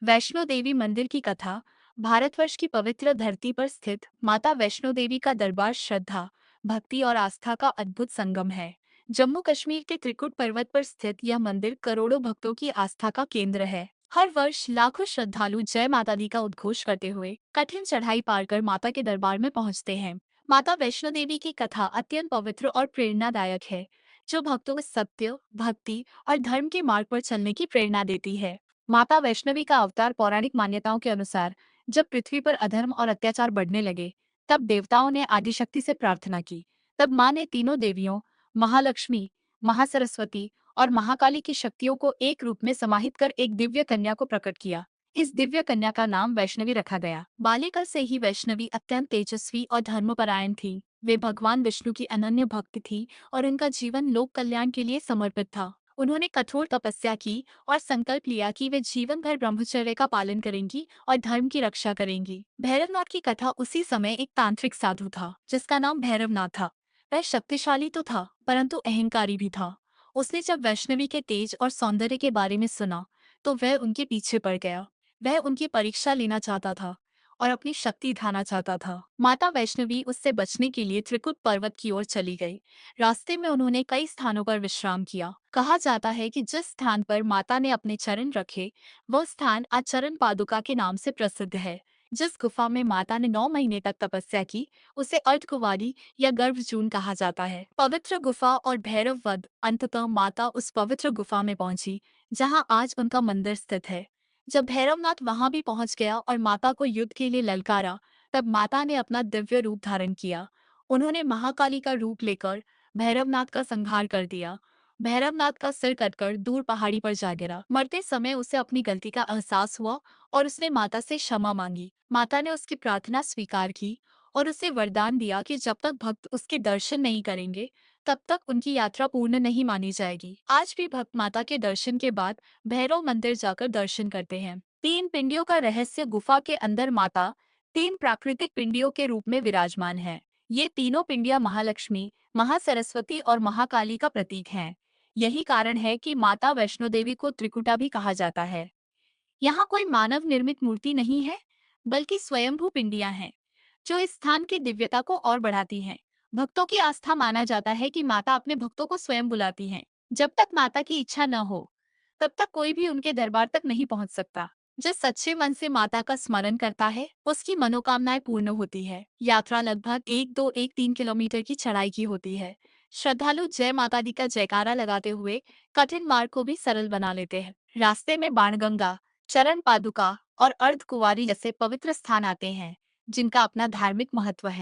वैष्णो देवी मंदिर की कथा। भारतवर्ष की पवित्र धरती पर स्थित माता वैष्णो देवी का दरबार श्रद्धा, भक्ति और आस्था का अद्भुत संगम है। जम्मू कश्मीर के त्रिकुट पर्वत पर स्थित यह मंदिर करोड़ों भक्तों की आस्था का केंद्र है। हर वर्ष लाखों श्रद्धालु जय माता दी का उद्घोष करते हुए कठिन चढ़ाई पार कर माता के दरबार में पहुंचते हैं। माता वैष्णो देवी की कथा अत्यंत पवित्र और प्रेरणादायक है, जो भक्तों को सत्य, भक्ति और धर्म के मार्ग पर चलने की प्रेरणा देती है। माता वैष्णवी का अवतार पौराणिक मान्यताओं के अनुसार जब पृथ्वी पर अधर्म और अत्याचार बढ़ने लगे, तब देवताओं ने आदिशक्ति से प्रार्थना की। तब मां ने तीनों देवियों, महालक्ष्मी, महासरस्वती और महाकाली की शक्तियों को एक रूप में समाहित कर एक दिव्य कन्या को प्रकट किया। इस दिव्य कन्या का नाम वैष्णवी रखा गया। बाल्यकाल से ही वैष्णवी अत्यंत तेजस्वी और धर्मपरायण थी। वे भगवान विष्णु की अनन्य भक्त थी और उनका जीवन लोक कल्याण के लिए समर्पित था। उन्होंने कठोर तपस्या की और संकल्प लिया कि वे जीवन भर ब्रह्मचर्य का पालन करेंगी और धर्म की रक्षा करेंगी। भैरवनाथ की कथा। उसी समय एक तांत्रिक साधु था जिसका नाम भैरवनाथ था। वह शक्तिशाली तो था परंतु अहंकारी भी था। उसने जब वैष्णवी के तेज और सौंदर्य के बारे में सुना तो वह उनके पीछे पड़ गया। वह उनकी परीक्षा लेना चाहता था और अपनी शक्ति दिखाना चाहता था। माता वैष्णवी उससे बचने के लिए त्रिकुट पर्वत की ओर चली गई। रास्ते में उन्होंने कई स्थानों पर विश्राम किया। कहा जाता है कि जिस स्थान पर माता ने अपने चरण रखे, वह स्थान आज चरण पादुका के नाम से प्रसिद्ध है। जिस गुफा में माता ने 9 महीने तक तपस्या की, उसे अर्धकुंवारी या गर्भजून कहा जाता है। पवित्र गुफा और भैरव वध। अंततः माता उस पवित्र गुफा में पहुंची, जहां आज उनका मंदिर स्थित है। जब भैरवनाथ वहां भी पहुंच गया और माता को युद्ध के लिए ललकारा, तब माता ने अपना दिव्य रूप धारण किया। उन्होंने महाकाली का रूप लेकर भैरवनाथ का संहार कर दिया। भैरवनाथ का सिर कटकर दूर पहाड़ी पर जा गिरा। मरते समय उसे अपनी गलती का एहसास हुआ और उसने माता से क्षमा मांगी। माता ने उसकी प्रार्थना स्वीकार की और उसे वरदान दिया कि जब तक भक्त उसके दर्शन नहीं करेंगे, तब तक उनकी यात्रा पूर्ण नहीं मानी जाएगी। आज भी भक्त माता के दर्शन के बाद भैरव मंदिर जाकर दर्शन करते हैं। 3 पिंडियों का रहस्य। गुफा के अंदर माता 3 प्राकृतिक पिंडियों के रूप में विराजमान है। ये तीनों पिंडियां महालक्ष्मी, महासरस्वती और महाकाली का प्रतीक हैं। यही कारण है कि माता वैष्णो देवी को त्रिकुटा भी कहा जाता है। यहाँ कोई मानव निर्मित मूर्ति नहीं है, बल्कि स्वयंभू पिंडियां हैं, जो इस स्थान की दिव्यता को और बढ़ाती हैं। भक्तों की आस्था। माना जाता है कि माता अपने भक्तों को स्वयं बुलाती हैं। जब तक माता की इच्छा न हो, तब तक कोई भी उनके दरबार तक नहीं पहुंच सकता। जो सच्चे मन से माता का स्मरण करता है, उसकी मनोकामनाएं पूर्ण होती है। यात्रा लगभग 1-2-1-3 किलोमीटर की चढ़ाई की होती है। श्रद्धालु जय माता दी का जयकारा लगाते हुए कठिन मार्ग को भी सरल बना लेते हैं। रास्ते में बाणगंगा, चरण पादुका और अर्धकुंवारी जैसे पवित्र स्थान आते हैं, जिनका अपना धार्मिक महत्व है।